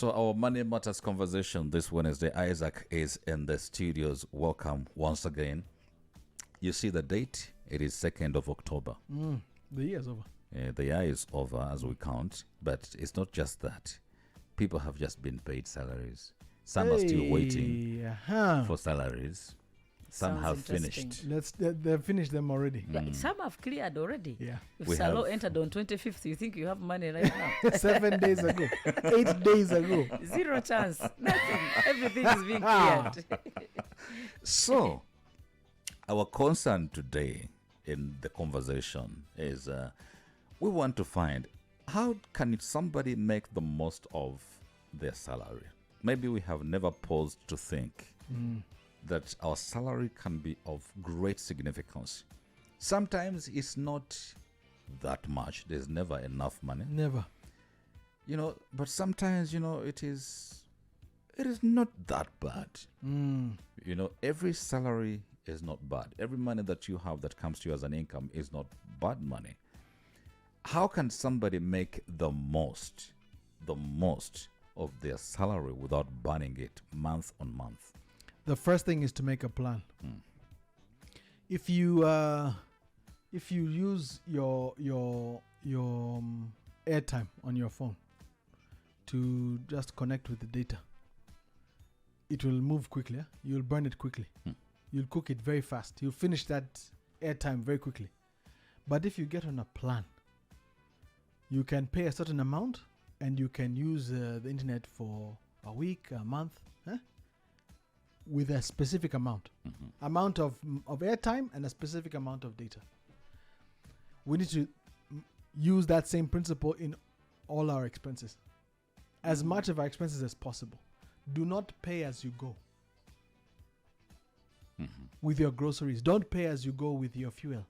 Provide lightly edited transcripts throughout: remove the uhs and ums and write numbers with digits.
So our Money Matters conversation this Wednesday, Isaac is in the studios. Welcome once again. You see the date? It is 2nd of October. The year's over. The year is over as we count, but it's not just that. People have just been paid salaries. Some are still waiting for salaries. Some have finished. They've finished them already. Yeah, some have cleared already. Yeah. If We Salo have- entered on 25th, you think you have money right now? 7 days ago. 8 days ago. Zero chance. Nothing. Everything is being cleared. So, our concern today in the conversation is we want to find how can somebody make the most of their salary. Maybe we have never paused to think that our salary can be of great significance. Sometimes it's not that much. There's never enough money. Never. But sometimes, it is not that bad. Every salary is not bad. Every money that you have that comes to you as an income is not bad money. How can somebody make the most of their salary without burning it month on month? The first thing is to make a plan. If you use your airtime on your phone to just connect with the data, it will move quickly. You'll burn it quickly. You'll cook it very fast. You'll finish that airtime very quickly. But if you get on a plan, you can pay a certain amount and you can use the internet for a week, a month, with a specific amount. Amount of airtime and a specific amount of data. We need to use that same principle in all our expenses. As much of our expenses as possible. Do not pay as you go. With your groceries. Don't pay as you go with your fuel.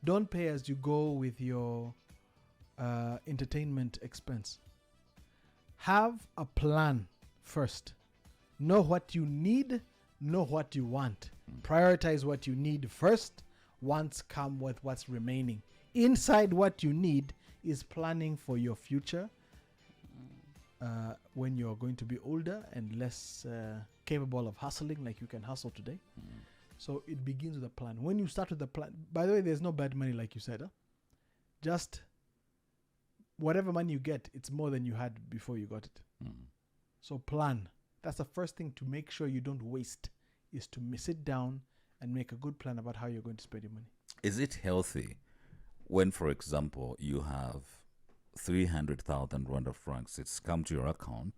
Don't pay as you go with your entertainment expense. Have a plan first. Know what you need. Know what you want. Prioritize what you need first. Wants come with what's remaining. Inside what you need is planning for your future when you're going to be older and less capable of hustling like you can hustle today. So it begins with a plan. When you start with a plan, by the way, there's no bad money like you said. Just whatever money you get, it's more than you had before you got it. So plan. That's the first thing to make sure you don't waste, is to sit down and make a good plan about how you're going to spend your money. Is it healthy when, for example, you have 300,000 Rwanda francs, it's come to your account,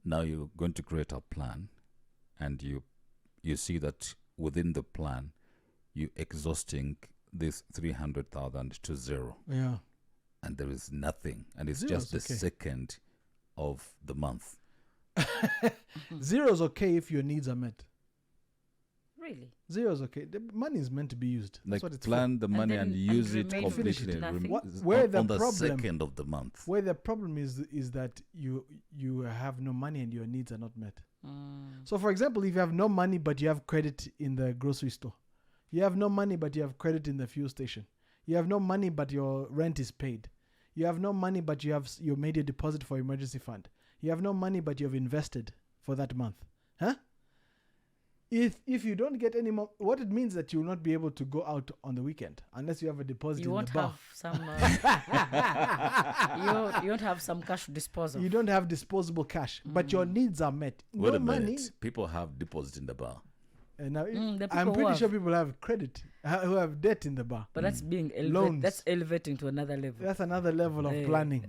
now you're going to create a plan, and you see that within the plan, you're exhausting this 300,000 to zero. Yeah. And there is nothing, and it's Zero's just the okay. second of the month. Zero is okay if your needs are met. Really? Zero is okay. The money is meant to be used. That's Like what it's plan the money then- and and use it remain completely with nothing. Where on the the problem- second of the month. for. Where the problem is that you have no money and your needs are not met. So for example, if you have no money but you have credit in the grocery store, you have no money but you have credit in the fuel station, you have no money but your rent is paid, you have no money but you made a deposit for emergency fund, you have no money but you have invested for that month, if you don't get any more, what it means that you will not be able to go out on the weekend unless you have a deposit You in won't the bar. have some. You won't have some cash disposal. You don't have disposable cash, but your needs are met. Wait No a minute. money. People have deposit in the bar. Now, the I'm people who pretty have- sure people have credit, who have debt in the bar. But that's being Loans. that's elevating to another level. That's another level of Hey. planning.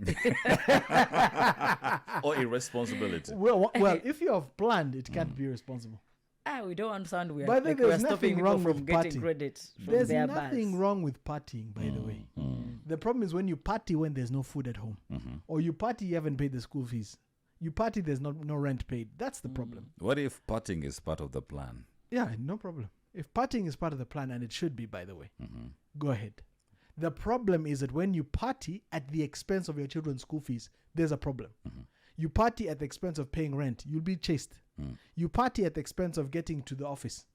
Or irresponsibility. well, if you have planned, it can't be responsible. We don't understand. We are, By the way, like, we are there's stopping nothing people wrong from with getting partying. credit from There's their nothing bars. wrong with partying, by the way. The problem is when you party when there's no food at home. Or you party, you haven't paid the school fees. You party, there's no rent paid. That's the problem. What if partying is part of the plan? Yeah, no problem. If partying is part of the plan, and it should be, by the way, go ahead. The problem is that when you party at the expense of your children's school fees, there's a problem. You party at the expense of paying rent, you'll be chased. You party at the expense of getting to the office.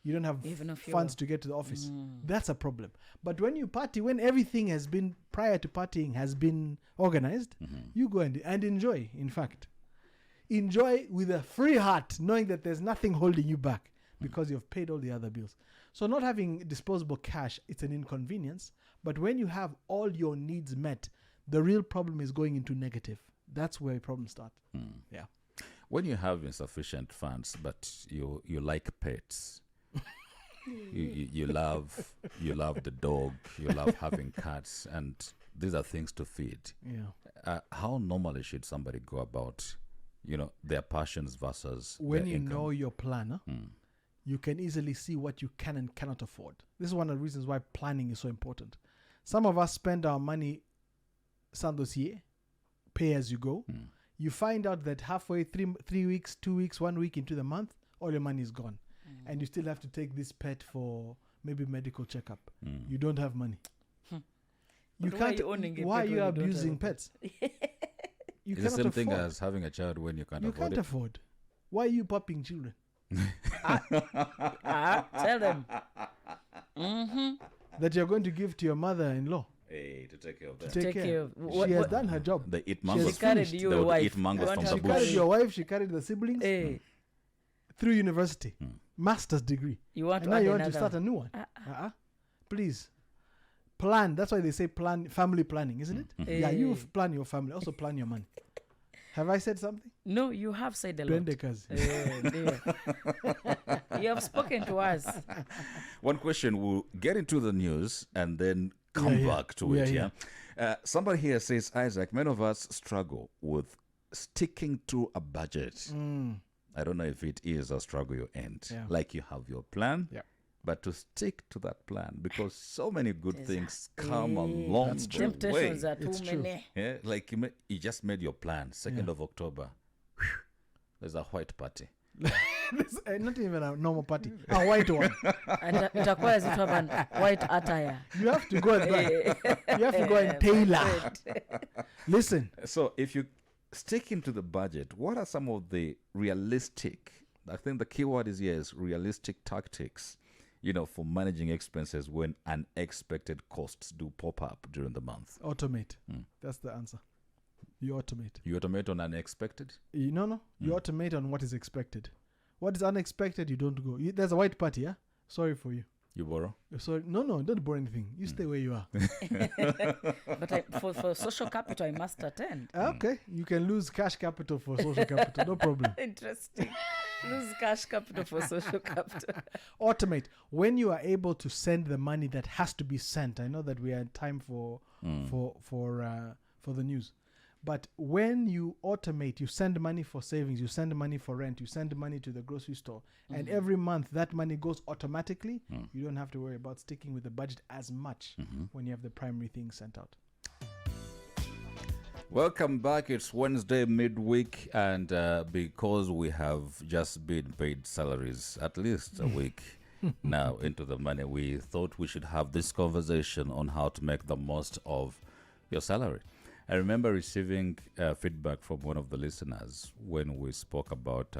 You don't have Even if funds to get to the office. That's a problem. But when you party, when everything has been, prior to partying, has been organized, you go and enjoy, in fact. enjoy with a free heart, knowing that there's nothing holding you back because you've paid all the other bills. So not having disposable cash, it's an inconvenience. But when you have all your needs met, the real problem is going into negative. That's where problems start. Yeah. When you have insufficient funds, but you like pets, you love the dog, you love having cats, and these are things to feed. Yeah. How normally should somebody go about, their passions versus When their you income? know your plan, you can easily see what you can and cannot afford. This is one of the reasons why planning is so important. Some of us spend our money sans dossier, pay as you go. You find out that halfway, 3 weeks, 2 weeks, 1 week into the month, all your money is gone. And you still have to take this pet for maybe medical checkup. You don't have money. You But why are can't. you owning a Why are pet you when you don't abusing have a pets? You It's the cannot same thing afford. as having a child when you can't You afford can't it. afford. Why are you popping children? Tell them. That you're going to give to your mother-in-law Hey, to take care of to them. take Take care. care of- She has done her job. They eat She mangoes. has She carried finished. you They a would wife. eat mangoes You from want the her She carried bush. your wife. She carried the siblings Hey, through university, master's degree, you want and to now add you want to another start a new one. Please plan. That's why they say plan. Family planning, isn't it? Yeah, you Hey. plan your family. Also plan your money. Have I said something? No, you have said a lot. Twende kazi. Dear. You have spoken to us. One question, we'll get into the news and then come Yeah, back to yeah, it. yeah. Somebody here says, Isaac, many of us struggle with sticking to a budget. I don't know if it is a struggle you end. Yeah. Like you have your plan, Yeah. but to stick to that plan because so many good There's things come Eh, along That's the true. Temptations way. are too It's true. many. Yeah, like you just made your plan, 2nd Yeah. of October. Whew, there's a white party. This, not even a normal party, a white one. And itakuwa as if you have an white attire. You have to go and buy. You have to go and tailor. Listen, So if you stick into the budget, what are some of the realistic, I think the key word is yes, realistic tactics, for managing expenses when unexpected costs do pop up during the month? automate. That's the answer. You automate. You automate on unexpected? No. You automate on what is expected. What is unexpected, you don't go. There's a white party, yeah? Sorry for you. You borrow? Sorry. No, don't borrow anything. You stay where you are. But for social capital, I must attend. Okay. You can lose cash capital for social capital. No problem. Interesting. Lose cash capital for social capital. Automate. When you are able to send the money that has to be sent. I know that we are in time for the news. But when you automate, you send money for savings, you send money for rent, you send money to the grocery store, and every month that money goes automatically, you don't have to worry about sticking with the budget as much when you have the primary things sent out. Welcome back. It's Wednesday midweek, and because we have just been paid salaries at least a week now into the money, we thought we should have this conversation on how to make the most of your salary. I remember receiving feedback from one of the listeners when we spoke about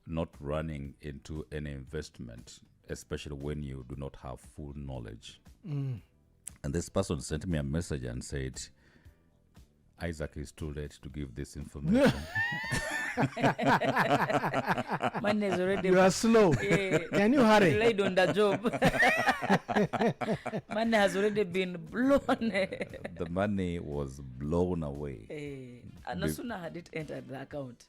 not running into any investment, especially when you do not have full knowledge. And this person sent me a message and said, Isaac, is too late to give this information. Money is already You are slow. Can you hurry? laid on the job. Money has already been blown. The money was blown away. And no sooner had it entered the account,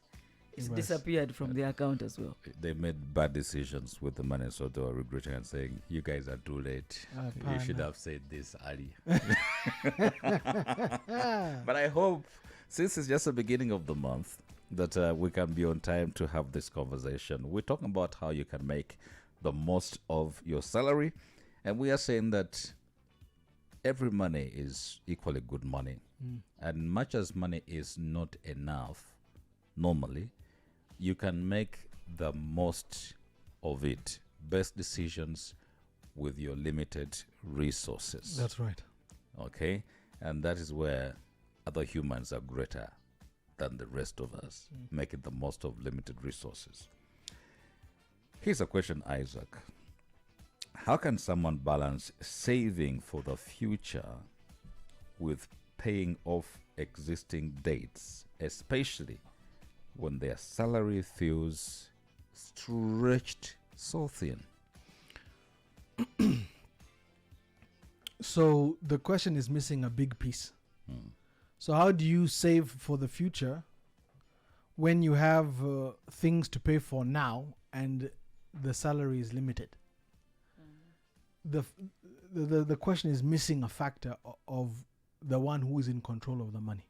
it's Yes. disappeared from the account as well. They made bad decisions with the money, so they were regretting and saying, you guys are too late. You should have said this earlier. But I hope, since it's just the beginning of the month, that we can be on time to have this conversation. We're talking about how you can make the most of your salary, and we are saying that every money is equally good money. And much as money is not enough normally, you can make the most of it, best decisions with your limited resources. That's right. Okay? And that is where other humans are greater than the rest of us, making the most of limited resources. Here's a question, Isaac. How can someone balance saving for the future with paying off existing debts, especially when their salary feels stretched so thin? So the question is missing a big piece. So how do you save for the future when you have things to pay for now and the salary is limited? The question is missing a factor of the one who is in control of the money.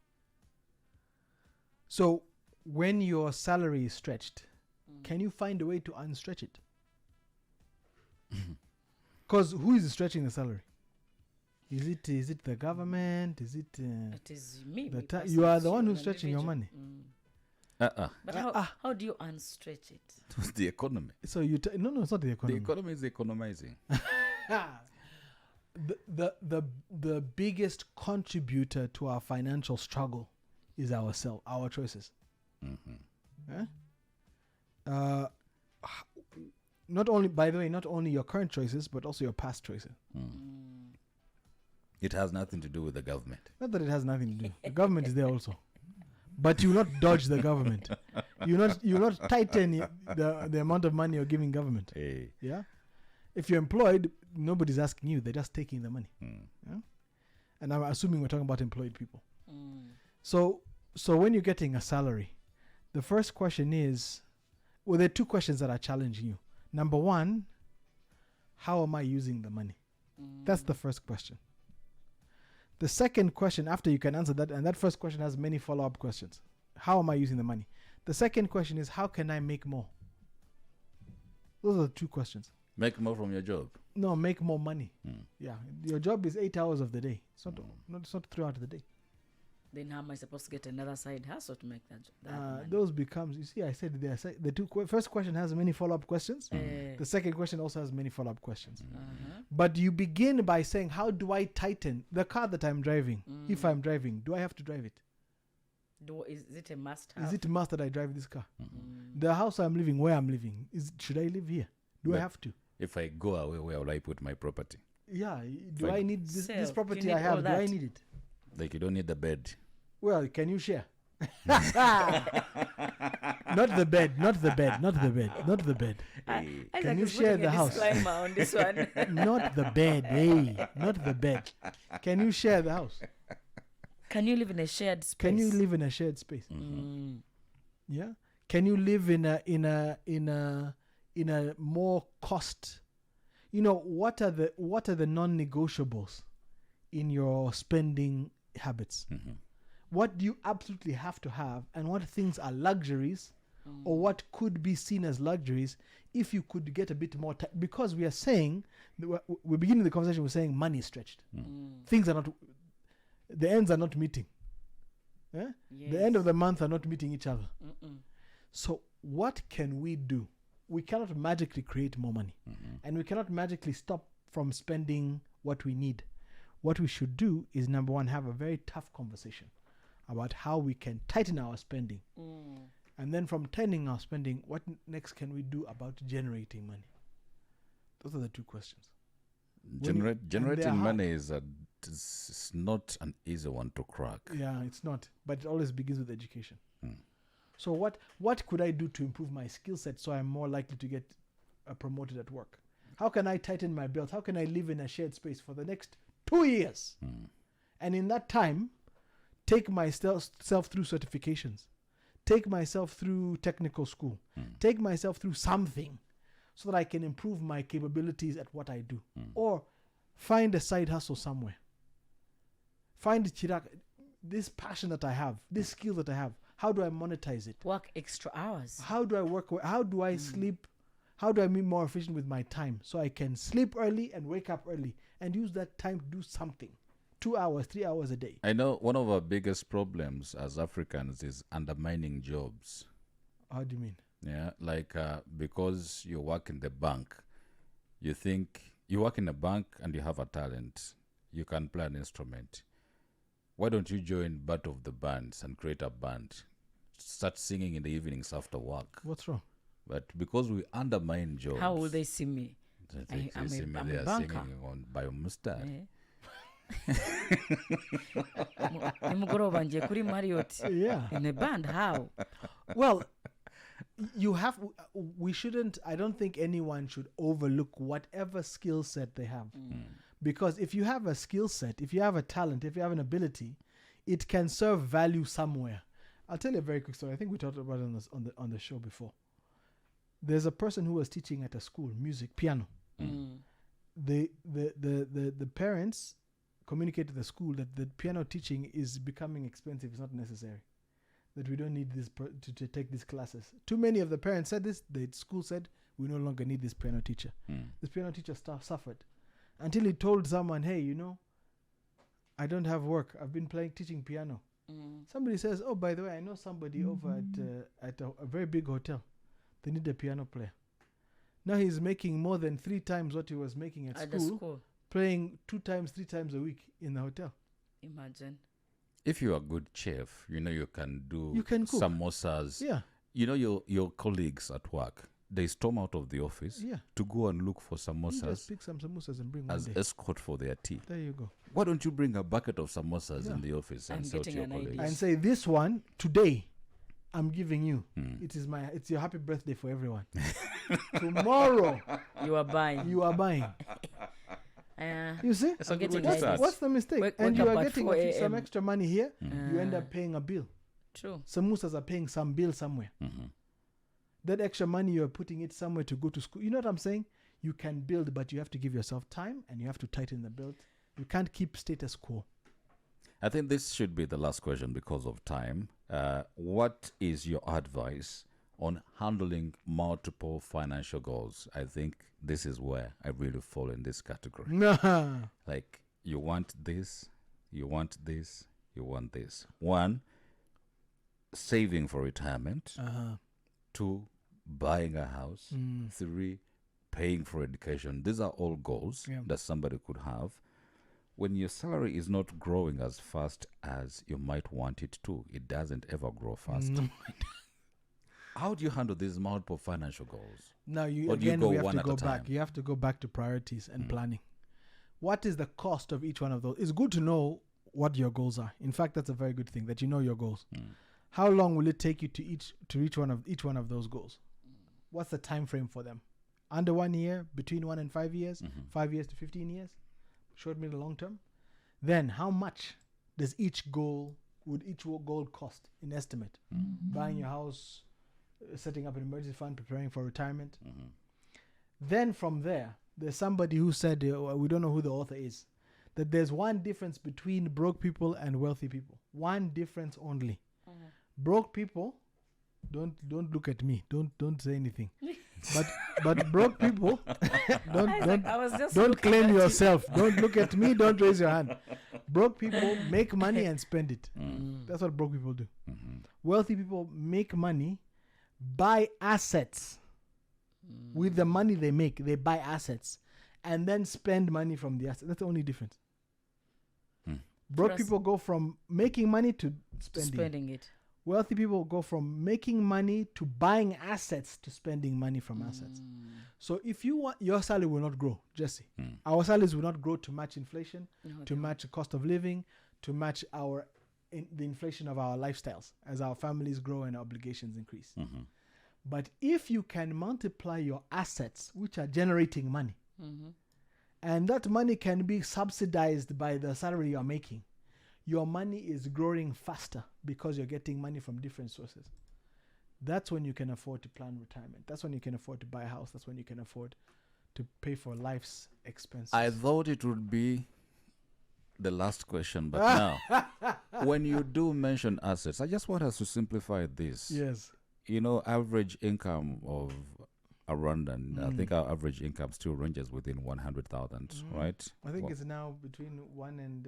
So when your salary is stretched, can you find a way to unstretch it? Because who is stretching the salary? Is it the government? Is it It is me. the me ta- personally, you are it's the one you, who's an stretching your individual. money? But how do you unstretch it? It was the economy. So you no, it's not the The economy. economy is economizing. The biggest contributor to our financial struggle is ourselves, our choices. Mm-hmm. Not only, by the way, not only your current choices, but also your past choices. It has nothing to do with the government. Not that it has nothing to do. The government is there also, but you will not dodge the government. You not tighten the amount of money you're giving government. Hey. Yeah. If you're employed, nobody's asking you. They're just taking the money. Yeah? And I'm assuming we're talking about employed people. So when you're getting a salary, the first question is, well, there are two questions that are challenging you. Number one, how am I using the money? That's the first question. The second question, after you can answer that, and that first question has many follow-up questions. How am I using the money? The second question is, how can I make more? Those are the two questions. Make more from your job. No, make more money. Yeah, your job is 8 hours of the day. It's not, it's not 3 hours of the day. Then how am I supposed to get another side hustle to make that money? Those becomes, you see, I said the first question has many follow-up questions. The second question also has many follow-up questions. But you begin by saying, how do I tighten the car that I'm driving? If I'm driving, do I have to drive it? Is it a must-have? Is it a must that I drive this car? The house I'm living, where I'm living, should I live here? Do I But- have to? If I go away, where will I put my property? Yeah. Do Fine. I need this Sell. Do you property need I have? all Do I that? need it? Like you don't need the bed. Well, can you share? Not the bed, not the bed, not the bed, not the bed. Isaac Can you is share putting the a house? disclaimer on this one. Not the bed, hey, not the bed. Can you share the house? Can you live in a shared space? Can you live in a shared space? Yeah. Can you live in a more cost? You know, what are the non-negotiables in your spending habits? What do you absolutely have to have, and what things are luxuries, or what could be seen as luxuries if you could get a bit more time? Because we are saying, we're beginning the conversation, we're saying money is stretched. Things are not, the ends are not meeting. Yeah? The end of the month are not meeting each other. So what can we do? We cannot magically create more money, and we cannot magically stop from spending what we need. What we should do is, number one, have a very tough conversation about how we can tighten our spending. And then from tightening our spending, what next can we do about generating money? Those are the two questions. And Generating they're money is it's not an easy one to crack. Yeah, it's not. But it always begins with education. So what could I do to improve my skill set so I'm more likely to get promoted at work? How can I tighten my belt? How can I live in a shared space for the next 2 years? And in that time, take myself through certifications. Take myself through technical school. Take myself through something so that I can improve my capabilities at what I do. Or find a side hustle somewhere. Find this passion that I have, this skill that I have. How do I monetize it? Work extra hours. How do I work? How do I sleep? How do I be more efficient with my time so I can sleep early and wake up early and use that time to do something? 2 hours, 3 hours a day. I know one of our biggest problems as Africans is undermining jobs. How do you mean? Yeah, like because you work in the bank, you think you work in a bank and you have a talent, you can play an instrument. Why don't you join Bat of the Bands and create a band? Start singing in the evenings after work. What's wrong? But because we undermine jobs, How will they see me? they I'm see a me there banker. singing on Biomustard. nimugoroba ngiye kuri Marriott Yeah. in a band. How? Well, you have. We shouldn't. I don't think anyone should overlook whatever skill set they have, because if you have a skill set, if you have a talent, if you have an ability, it can serve value somewhere. I'll tell you a very quick story. I think we talked about it on the show before. There's a person who was teaching at a school, music, piano. The parents communicate to the school that the piano teaching is becoming expensive. It's not necessary. That we don't need this to take these classes. Too many of the parents said this. The school said we no longer need this piano teacher. This piano teacher suffered until he told someone, "Hey, you know, I don't have work. I've been teaching piano." Somebody says, "Oh, by the way, I know somebody over at a very big hotel. They need a piano player." Now he's making more than 3 times what he was making at the school, school. playing 2 times, 3 times a week in the hotel. Imagine. If you're a good chef, you know you can do You can cook. samosas. Yeah, You know your colleagues at work, they storm out of the office yeah. to go and look for You just samosas pick some samosas and bring one as day. escort for their tea. There you go. Why don't you bring a bucket of samosas Yeah. in the office and I'm sell to getting your an colleagues? idea. And say, "This one today, I'm giving you. Hmm. It's your happy birthday for everyone. Tomorrow You are buying. you are buying." You see? It's a I'm good way getting to ideas. start. What's the mistake? Wake And you up are at getting 4 some a.m. extra money here. Hmm. You end up paying a bill. True. Samosas are paying some bill somewhere. Mhm. That extra money, you're putting it somewhere to go to school. You know what I'm saying? You can build, but you have to give yourself time and you have to tighten the belt. You can't keep status quo. I think this should be the last question because of time. What is your advice on handling multiple financial goals? I think this is where I really fall in this category. Like, you want this, you want this, you want this. 1, saving for retirement. 2, buying a house. 3, paying for education. These are all goals Yeah. that somebody could have. When your salary is not growing as fast as you might want it to, it doesn't ever grow fast. How do you handle these multiple financial goals? Now Or do you go we have one to at go a back. time? You have to go back to priorities and planning. What is the cost of each one of those? It's good to know what your goals are. In fact, that's a very good thing that you know your goals. How long will it take you to reach each one of those goals? What's the time frame for them? Under 1 year, between 1 and 5 years, 5 years to 15 years, short, middle, long term. Then how much does each goal cost in estimate? Buying your house, setting up an emergency fund, preparing for retirement. Then from there, there's somebody who said, we don't know who the author is, that there's one difference between broke people and wealthy people. One difference only. Broke people, don't look at me. Don't say anything. But broke people, I was just don't looking claim at you. yourself. Don't look at me. Don't raise your hand. Broke people make money and spend it. That's what broke people do. Wealthy people make money, buy assets. With the money they make, they buy assets and then spend money from the assets. That's the only difference. Broke us- people go from making money to spending it. Wealthy people go from making money to buying assets to spending money from assets. So if you want, your salary will not grow, Jesse. Our salaries will not grow to match inflation, to match the cost of living, to match the inflation of our lifestyles as our families grow and obligations increase. But if you can multiply your assets, which are generating money, and that money can be subsidized by the salary you're making, your money is growing faster because you're getting money from different sources. That's when you can afford to plan retirement. That's when you can afford to buy a house. That's when you can afford to pay for life's expenses. I thought it would be the last question, but now, when you do mention assets, I just want us to simplify this. Yes. You know, average income of a Rwandan, I think our average income still ranges within 100,000, right? I think it's now between 1 and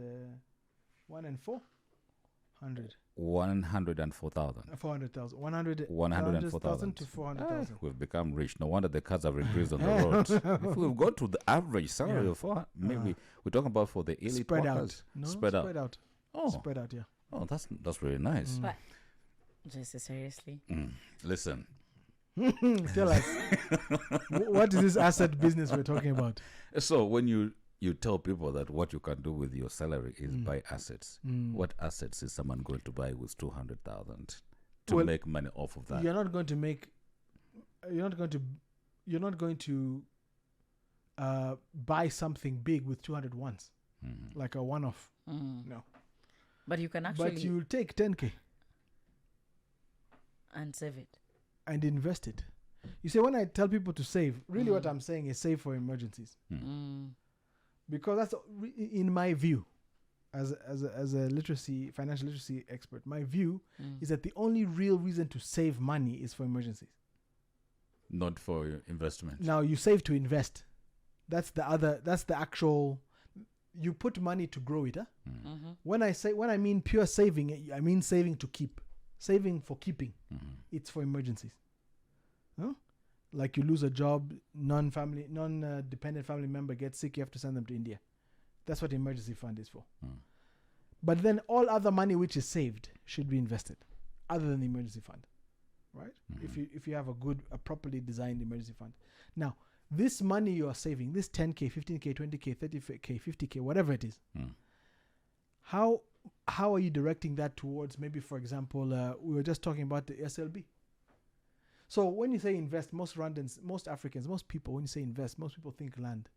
400. 104,000. 400,000. 104,000 to 400,000. We've become rich. No wonder the cars have increased on the road. If we've got to the average salary of 400, maybe we're talking about for the elite Spread workers. out. No, Spread out. Oh, Spread out, yeah. oh, that's really nice. But just seriously, Listen, Tell us, what is this asset business we're talking about? so when you you tell people that what you can do with your salary is buy assets. What assets is someone going to buy with 200,000 to Well, make money off of that? You're not going to make. You're not going to buy something big with 200 once, like a one-off. No. But you can actually But you'll take 10K and save it. and invest it. You see, when I tell people to save, really what I'm saying is save for emergencies. Because that's, in my view, as a financial literacy expert, my view is that the only real reason to save money is for emergencies. Not for investment. Now you save to invest. That's the actual, you put money to grow it. When I mean pure saving, I mean saving to keep. Saving for keeping. It's for emergencies. Huh? Like you lose a job, non-dependent family member gets sick, you have to send them to India. That's what emergency fund is for. But then all other money which is saved should be invested, other than the emergency fund, right? If you have a properly designed emergency fund. Now, this money you are saving, this 10K, 15K, 20K, 30K, 50K, whatever it is, how are you directing that towards, maybe, for example, we were just talking about the SLB. So when you say invest, most Rwandans, most Africans, most people, when you say invest, most people think land.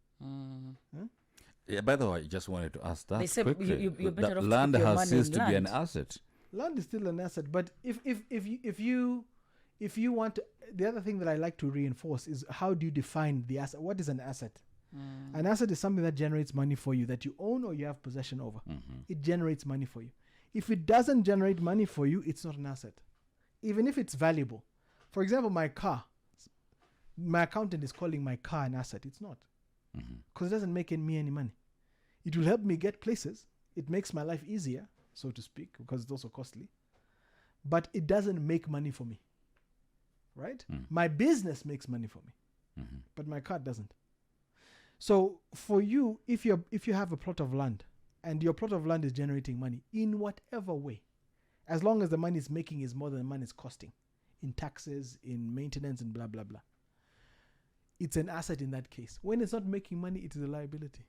Yeah, by the way, I just wanted to ask that They say quickly. you're better That off to land keep your has money ceased in to be an land. asset. Land is still an asset, but if you want to, the other thing that I like to reinforce is, how do you define the asset? What is an asset? An asset is something that generates money for you, that you own or you have possession over. It generates money for you. If it doesn't generate money for you, it's not an asset, even if it's valuable. For example, my car, my accountant is calling my car an asset. It's not, because it doesn't make me any money. It will help me get places. It makes my life easier, so to speak, because it's also costly. But it doesn't make money for me, right? My business makes money for me, but my car doesn't. So for you, if you have a plot of land and your plot of land is generating money in whatever way, as long as the money is making is more than the money is costing, in taxes, in maintenance, and blah, blah, blah, it's an asset in that case. When it's not making money, it is a liability.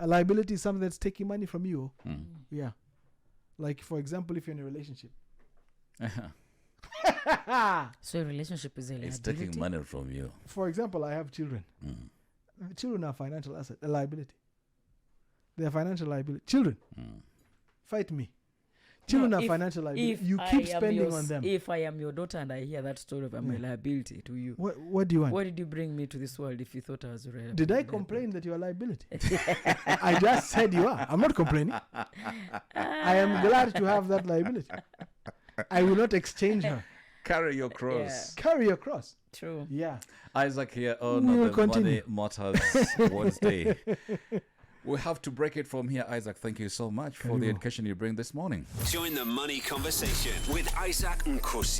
A liability is something that's taking money from you. Yeah. Like, for example, if you're in a relationship. So a relationship is a liability. It's taking money from you. For example, I have children. Children are financial asset, a liability. They are financial liability. Children, fight me. Children are financial liability. You keep spending on them. If I am your daughter and I hear that story of I'm a liability to you, What do you want? why did you bring me to this world if you thought I was a liability? Did I complain that you are a liability? I just said you are. I'm not complaining. I am glad to have that liability. I will not exchange her. Carry your cross. Carry your cross. True. Yeah. Isaac here We on will the continue. Money Matters Wednesday. We have to break it from here. Isaac, thank you so much for the education you bring this morning. Join the money conversation with Isaac Nkosi.